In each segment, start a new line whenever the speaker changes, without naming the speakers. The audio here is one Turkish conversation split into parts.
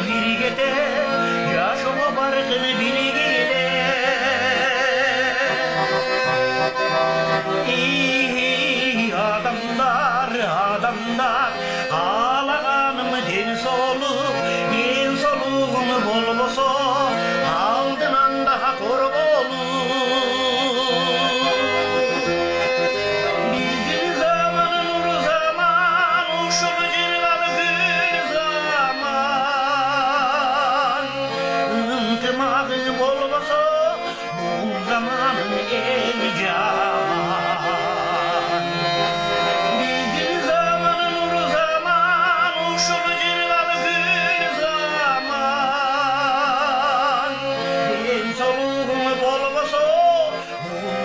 biri gede, yaşama barkını biri gede. Adamlar, adamlar, ağlaganım den soluğum bolboso, aldından daha kor olur. Bizim zamanın uru zaman, uşul cırgalı gül zaman. Intımağın bolboso, bu zamanın en caman.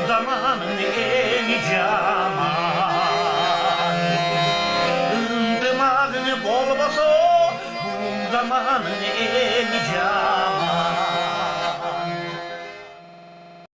Zamanın en caman, ındımağını bol baso, bu zamanın en caman.